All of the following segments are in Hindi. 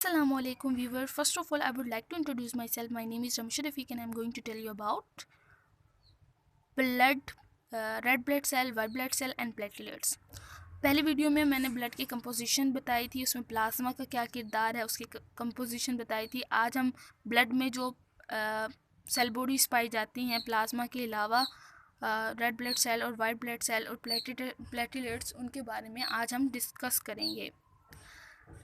Assalamu alaikum viewers. First of all, I would like to introduce myself. My name is Ramsha Rafiq and I'm going to tell you about blood, red blood cell, white blood cell and platelets. पहले वीडियो में मैंने ब्लड की कंपोजिशन बताई थी, उसमें प्लाज्मा का क्या किरदार है उसकी कंपोजिशन बताई थी। आज हम ब्लड में जो सेल बॉडीज़ पाई जाती हैं प्लाज्मा के अलावा, रेड ब्लड सेल और वाइट ब्लड सेल और प्लेटलेट्स, उनके बारे में आज हम डिस्कस करेंगे।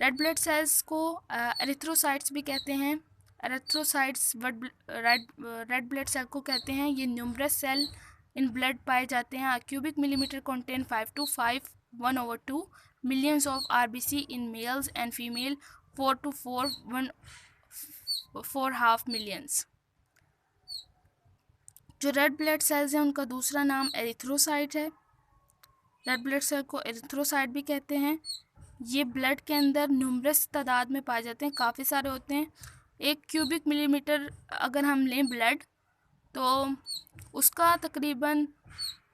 रेड ब्लड सेल्स को एरिथ्रोसाइट्स भी कहते हैं। एरिथ्रोसाइट्स रेड ब्लड सेल को कहते हैं। ये न्यूमरस सेल इन ब्लड पाए जाते हैं। Cubic millimetre contain 5 to 5 1/2 millions of RBC in males and female 4 to 4 half millions। जो रेड ब्लड सेल्स हैं उनका दूसरा नाम एरिथ्रोसाइट है। रेड ब्लड सेल को एरिथ्रोसाइट भी कहते हैं। ये ब्लड के अंदर न्यूमरस तादाद में पाए जाते हैं, काफ़ी सारे होते हैं। 1 क्यूबिक मिलीमीटर अगर हम लें ब्लड, तो उसका तकरीबन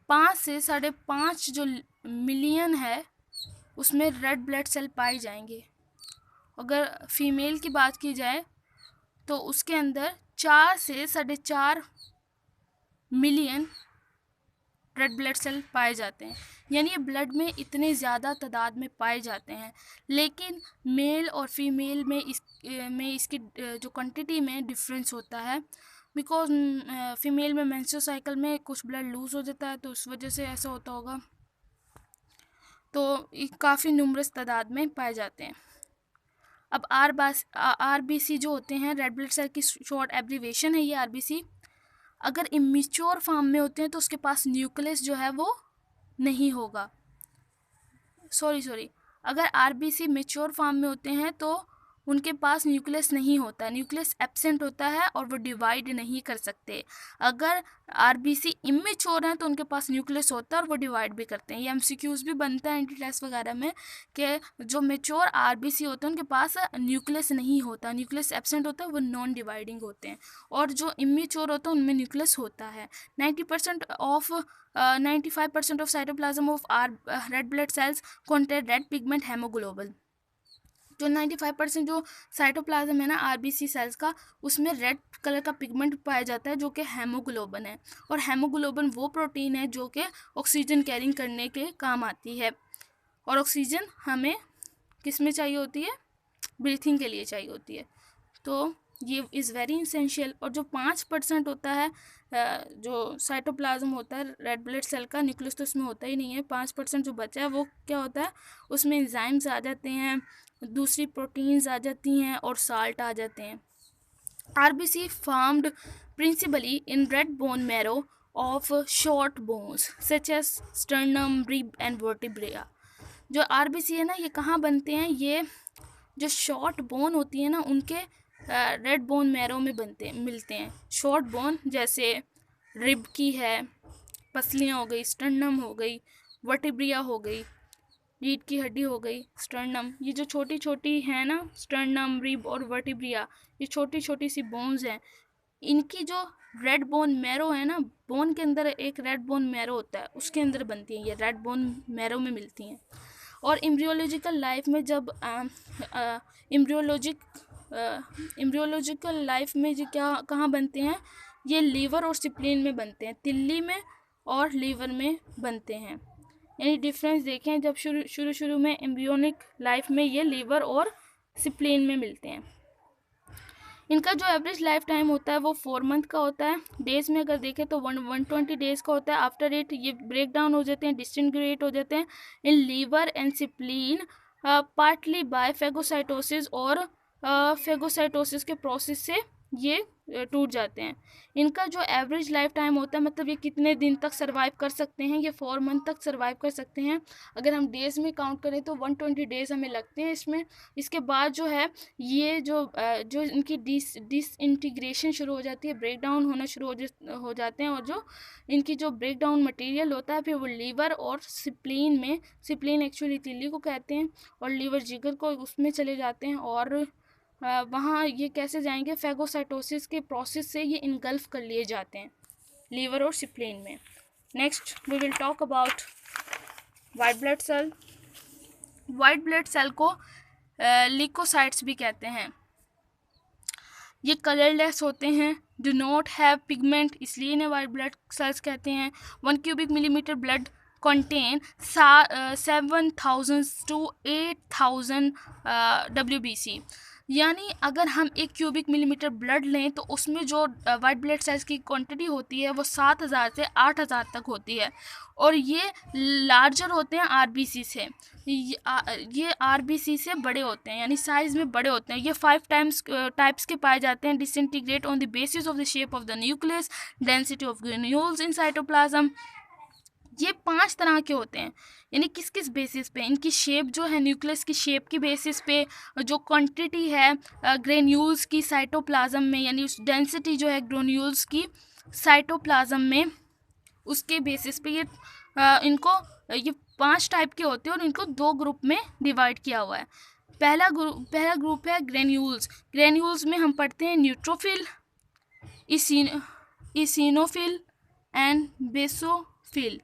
5 से 5.5 जो मिलियन है उसमें रेड ब्लड सेल पाए जाएंगे। अगर फीमेल की बात की जाए तो उसके अंदर 4 से 4.5 मिलियन रेड ब्लड सेल पाए जाते हैं। यानी ये ब्लड में इतने ज़्यादा तादाद में पाए जाते हैं। लेकिन मेल और फीमेल में इसकी जो क्वांटिटी में डिफरेंस होता है, बिकॉज फीमेल में मेंस्ट्रुअल साइकिल में कुछ ब्लड लूज़ हो जाता है, तो उस वजह से ऐसा होता होगा। तो काफ़ी न्यूमरस तादाद में पाए जाते हैं। अब आरबीसी जो होते हैं, रेड ब्लड सेल की शॉर्ट एब्रीवेशन है ये आरबीसी। अगर इमेच्योर फॉर्म में होते हैं तो उसके पास न्यूक्लियस जो है वो नहीं होगा। सॉरी, अगर आरबीसी मैच्योर फॉर्म में होते हैं तो उनके पास न्यूक्लियस नहीं होता, न्यूक्लियस एब्सेंट होता है और वो डिवाइड नहीं कर सकते। अगर आरबीसी इमेच्योर हैं तो उनके पास न्यूक्लियस होता है और वो डिवाइड भी करते हैं। ये एमसीक्यूज़ भी बनता है एंटी टेस्ट वगैरह में कि जो मैच्योर आरबीसी होते हैं उनके पास न्यूक्लियस नहीं होता, न्यूक्लियस एब्सेंट होता है, वो नॉन डिवाइडिंग होते हैं। और जो इमेच्योर होता है उनमें न्यूक्लियस होता है। 95% of cytoplasm of our red blood cells contain red pigment hemoglobin। जो 95% जो साइटोप्लाज्म है ना आरबीसी सेल्स का, उसमें रेड कलर का पिगमेंट पाया जाता है जो कि हेमोग्लोबिन है। और हेमोग्लोबिन वो प्रोटीन है जो कि ऑक्सीजन कैरिंग करने के काम आती है। और ऑक्सीजन हमें किस में चाहिए होती है? ब्रीथिंग के लिए चाहिए होती है। तो ये इज़ वेरी इसेंशियल। और जो 5% होता है जो साइटोप्लाज्म होता है रेड ब्लड सेल का, न्यूक्लियस तो उसमें होता ही नहीं है। 5% जो बचा है वो क्या होता है? उसमें एंजाइम्स आ जाते हैं, दूसरी प्रोटीन्स आ जाती हैं और साल्ट आ जाते हैं। RBC formed principally in red bone marrow of short bones such as sternum, rib and vertebra. जो आरबीसी है ना, ये कहाँ बनते हैं? ये जो शॉर्ट बोन होती है ना उनके रेड बोन मैरो में मिलते हैं। शॉर्ट बोन जैसे रिब की है, पसलियाँ हो गई, स्टर्नम हो गई, वर्टिब्रिया हो गई, रीढ़ की हड्डी हो गई, स्टर्नम। ये जो छोटी छोटी है ना, स्टर्नम, रिब और वर्टिब्रिया, ये छोटी छोटी सी बोन्स हैं। इनकी जो रेड बोन मैरो है ना, बोन के अंदर एक रेड बोन मैरो होता है, उसके अंदर बनती हैं, ये रेड बोन मैरो में मिलती हैं। और एम्ब्रियोलॉजिकल लाइफ में जब एम्ब्रियोलॉजिकल लाइफ में जो कहाँ बनते हैं? ये लीवर और स्प्लीन में बनते हैं, तिल्ली में और लीवर में बनते हैं। यानी डिफरेंस देखें, जब शुरू में एम्ब्रियोनिक लाइफ में ये लीवर और स्प्लीन में मिलते हैं। इनका जो एवरेज लाइफ टाइम होता है वो 4 मंथ का होता है। डेज में अगर देखें तो 120 डेज का होता है। आफ्टर इट ये ब्रेक डाउन हो जाते हैं, डिसइंटीग्रेट हो जाते हैं in liver and spleen, partly by phagocytosis, और फेगोसाइटोसिस के प्रोसेस से ये टूट जाते हैं। इनका जो एवरेज लाइफ टाइम होता है, मतलब ये कितने दिन तक सर्वाइव कर सकते हैं? ये 4 मंथ तक सर्वाइव कर सकते हैं। अगर हम डेज़ में काउंट करें तो 120 डेज़ हमें लगते हैं इसमें। इसके बाद जो है ये जो इनकी डिसइंटीग्रेशन शुरू हो जाती है, ब्रेक डाउन होना शुरू हो जाते हैं। और जो इनकी जो ब्रेक डाउन मटीरियल होता है फिर वो लीवर और स्प्लीन में, स्प्लीन एक्चुअली तिल्ली को कहते हैं, और लीवर जिगर को, उसमें चले जाते हैं। और वहाँ ये कैसे जाएंगे? फेगोसाइटोसिस के प्रोसेस से ये इनगल्फ कर लिए जाते हैं लीवर और स्प्लीन में। Next we will talk about white blood cell. White blood cell को ल्यूकोसाइट्स भी कहते हैं। ये कलरलेस होते हैं, डू नॉट हैव पिगमेंट, इसलिए इन्हें वाइट ब्लड सेल्स कहते हैं। 1 cubic millimetre blood contain 7,000 to 8,000 WBC। यानी अगर हम 1 क्यूबिक मिलीमीटर ब्लड लें तो उसमें जो वाइट ब्लड सेल्स की क्वांटिटी होती है वो 7,000 से 8,000 तक होती है, और ये लार्जर होते हैं आरबीसी से। ये आरबीसी से बड़े होते हैं, यानी साइज़ में बड़े होते हैं। ये 5 टाइप्स के पाए जाते हैं। Disintegrate on the basis of the shape of the nucleus, density of granules in cytoplasm. ये 5 तरह के होते हैं, यानी किस किस बेसिस पे, इनकी शेप जो है न्यूक्लियस की शेप की बेसिस पे, जो क्वांटिटी है ग्रेन्यूल्स की साइटोप्लाज्म में, यानी उस डेंसिटी जो है ग्रेन्यूल्स की साइटोप्लाज्म में, उसके बेसिस पे ये ये 5 टाइप के होते हैं और इनको 2 ग्रुप में डिवाइड किया हुआ है। पहला ग्रुप है ग्रेन्यूल्स। ग्रेन्यूल्स में हम पढ़ते हैं न्यूट्रोफिल, इसिनोफिल एंड बेसोफिल,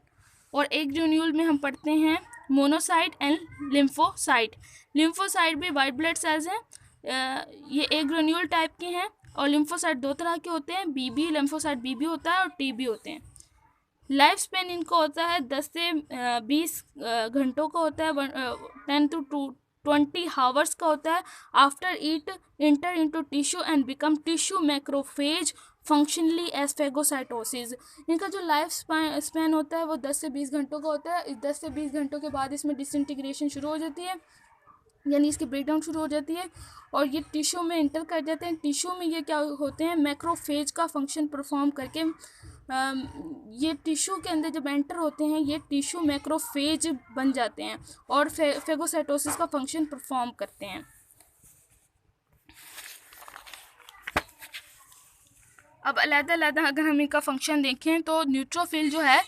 और एक ग्रेन्यूल में हम पढ़ते हैं मोनोसाइट एंड लिम्फोसाइट। लिम्फोसाइट भी वाइट ब्लड सेल्स हैं, ये एक ग्रेन्यूल टाइप के हैं, और लिम्फोसाइट 2 तरह के होते हैं, बीबी लिम्फोसाइट बीबी होता है और टीबी होते हैं। लाइफ स्पेन इनको होता है 10 से 20 घंटों का होता है, 10 to 20 हावर्स का होता है। After it enter into tissue and become tissue macrophage functionally as phagocytosis. इनका जो लाइफ स्पैन होता है वो 10 से 20 घंटों का होता है। इस 10 से 20 घंटों के बाद इसमें डिसइंटीग्रेशन शुरू हो जाती है, यानी इसकी ब्रेकडाउन शुरू हो जाती है, और ये टिश्यू में इंटर कर जाते हैं। टिश्यू में ये क्या होते हैं, मैक्रोफेज का फंक्शन परफॉर्म करके ये टिश्यू के अंदर जब एंटर होते हैं ये टिश्यू मैक्रोफेज बन जाते हैं और फेगोसाइटोसिस का फंक्शन परफॉर्म करते हैं। अब अलग-अलग अगर हम इनका फंक्शन देखें तो न्यूट्रोफिल जो है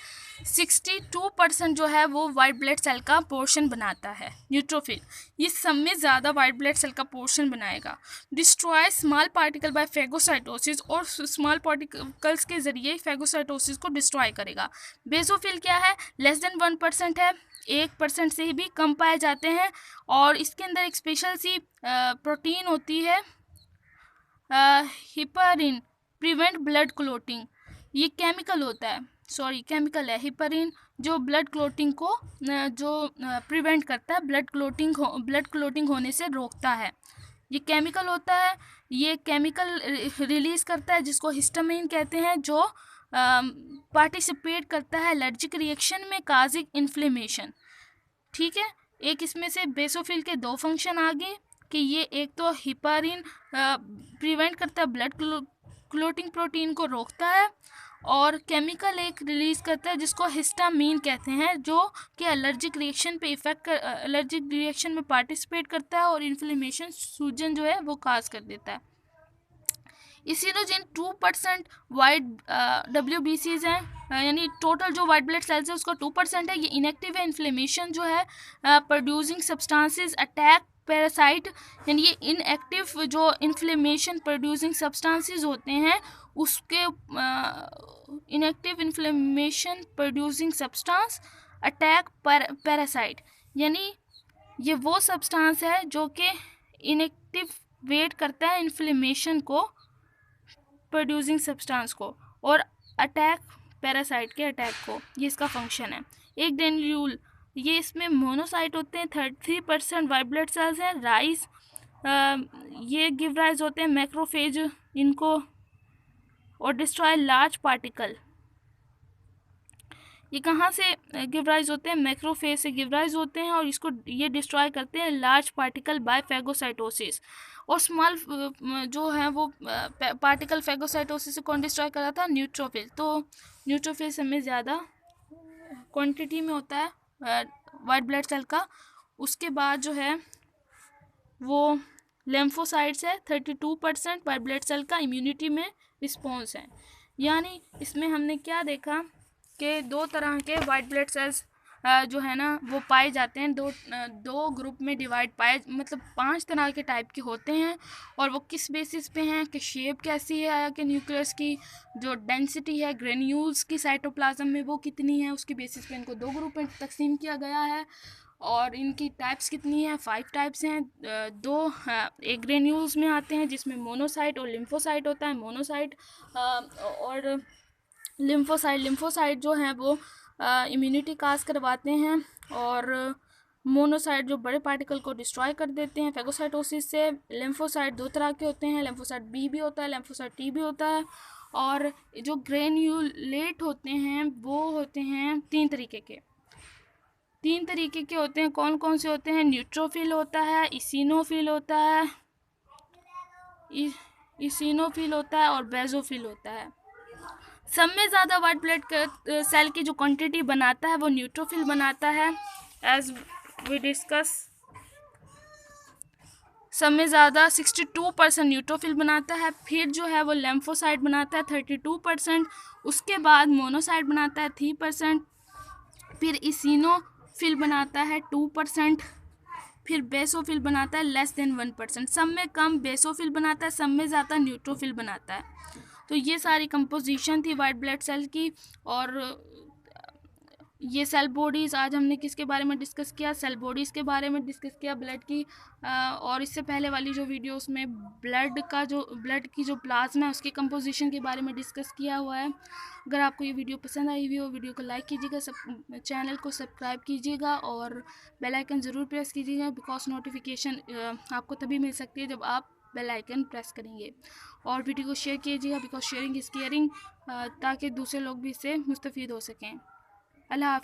62% जो है वो वाइट ब्लड सेल का पोर्शन बनाता है। न्यूट्रोफिल ये सब में ज़्यादा वाइट ब्लड सेल का पोर्शन बनाएगा। Destroy small particle by phagocytosis, और स्मॉल पार्टिकल्स के ज़रिए फेगोसाइटोसिस को डिस्ट्रॉय करेगा। बेसोफिल क्या है, लेस देन 1% है, 1% से भी कम पाए जाते हैं, और इसके अंदर एक स्पेशल सी प्रोटीन होती है हिपरिन, प्रिवेंट ब्लड क्लोटिंग। ये केमिकल होता है, केमिकल है हिपरिन, जो ब्लड क्लोटिंग को जो प्रिवेंट करता है, ब्लड क्लोटिंग होने से रोकता है। ये केमिकल होता है, ये केमिकल रिलीज़ करता है जिसको हिस्टामिन कहते हैं, जो पार्टिसिपेट करता है एलर्जिक रिएक्शन में, काजिक इन्फ्लेमेशन। ठीक है, एक इसमें से बेसोफिल के 2 फंक्शन आ गए कि ये एक तो हिपरिन प्रिवेंट करता है, ब्लड क्लोटिंग प्रोटीन को रोकता है, और केमिकल एक रिलीज़ करता है जिसको हिस्टामिन कहते हैं, जो कि एलर्जिक रिएक्शन पे एलर्जिक रिएक्शन में पार्टिसिपेट करता है और इन्फ्लेमेशन, सूजन जो है वो काज कर देता है। इसिनोजिन 2% वाइट WBCs हैं, यानी टोटल जो वाइट ब्लड सेल्स है उसका 2% है। ये इनएक्टिव है, इन्फ्लेमेशन जो है प्रोड्यूसिंग सब्सटेंसेस अटैक पैरासाइट, यानी ये इनएक्टिव जो इन्फ्लेमेशन प्रोड्यूसिंग सब्सटेंसेस होते हैं उसके inactive inflammation producing substance attack parasite, यानी ये वो सब्सटेंस है जो कि इनएक्टिव वेट करता है इन्फ्लेमेशन को प्रोड्यूसिंग सब्सटेंस को और अटैक पैरासाइट के अटैक को, ये इसका फंक्शन है। एक ग्रेन्यूल, ये इसमें मोनोसाइट होते हैं, 33% वाइट ब्लड सेल्स हैं। राइस ये गिव राइज होते हैं मैक्रोफेज इनको, और डिस्ट्रॉय लार्ज पार्टिकल। ये कहाँ से गिव राइज होते हैं, मैक्रोफेज से गिव राइज होते हैं, और इसको ये डिस्ट्रॉय करते हैं लार्ज पार्टिकल बाय फेगोसाइटोसिस। और स्मॉल जो है वो पार्टिकल फेगोसाइटोसिस से कौन डिस्ट्रॉय कर रहा था, न्यूट्रोफिल। तो न्यूट्रोफिल हमें ज़्यादा क्वांटिटी में होता है वाइट ब्लड सेल का। उसके बाद जो है वो लिम्फोसाइट्स है, 32% वाइट ब्लड सेल का इम्यूनिटी में रिस्पॉन्स है। यानी इसमें हमने क्या देखा कि 2 तरह के वाइट ब्लड सेल्स जो है ना वो पाए जाते हैं, दो ग्रुप में डिवाइड मतलब 5 तरह के टाइप के होते हैं, और वो किस बेसिस पे हैं कि शेप कैसी है कि न्यूक्लियस की, जो डेंसिटी है ग्रेन्यूल्स की साइटोप्लाज्म में वो कितनी है, उसकी बेसिस पे इनको 2 ग्रुप में तकसीम किया गया है। और इनकी टाइप्स कितनी है? 5 टाइप्स हैं। दो एक ग्रेन्यूल्स में आते हैं जिसमें मोनोसाइट और लिम्फोसाइट होता है। मोनोसाइट और लिम्फोसाइट जो हैं वो इम्यूनिटी काज करवाते हैं, और मोनोसाइट जो बड़े पार्टिकल को डिस्ट्रॉय कर देते हैं फैगोसाइटोसिस से। लिम्फोसाइट दो तरह के होते हैं, लिम्फोसाइट बी भी होता है, लिम्फोसाइट टी भी होता है। और जो ग्रेन्यूलेट होते हैं वो होते हैं तीन तरीके के होते हैं। कौन कौन से होते हैं? न्यूट्रोफिल होता है, इसिनोफिल होता है, इसिनोफिल होता है और बेसोफिल होता है। सब में ज़्यादा वाइट ब्लड सेल की जो क्वांटिटी बनाता है वो न्यूट्रोफिल बनाता है, एज वी डिस्कस। सब में ज़्यादा 62% न्यूट्रोफिल बनाता है। फिर जो है वो लिम्फोसाइट बनाता है 32%। उसके बाद मोनोसाइट बनाता है 3%। फिर इसिनोफिल बनाता है 2%। फिर बेसोफिल बनाता है लेस देन 1%। सब में कम बेसोफिल बनाता है, सब में ज़्यादा न्यूट्रोफिल बनाता है। तो ये सारी कंपोजिशन थी वाइट ब्लड सेल की। और ये सेल बॉडीज़ आज हमने किसके बारे में डिस्कस किया? सेल बॉडीज़ के बारे में डिस्कस किया, ब्लड की। और इससे पहले वाली जो वीडियो उसमें ब्लड की जो प्लाज्मा है उसकी कंपोजिशन के बारे में डिस्कस किया हुआ है। अगर आपको ये वीडियो पसंद आई हुई हो, वीडियो को लाइक कीजिएगा, चैनल को सब्सक्राइब कीजिएगा और बेल आइकन ज़रूर प्रेस कीजिएगा, बिकॉज नोटिफिकेशन आपको तभी मिल सकती है जब आप बेल आइकन प्रेस करेंगे। और वीडियो को शेयर कीजिएगा, बिकॉज शेयरिंग इज़ केयरिंग, ताकि दूसरे लोग भी इससे मुस्तफ़ीद हो सकें। अल्लाह हाफ़िज़।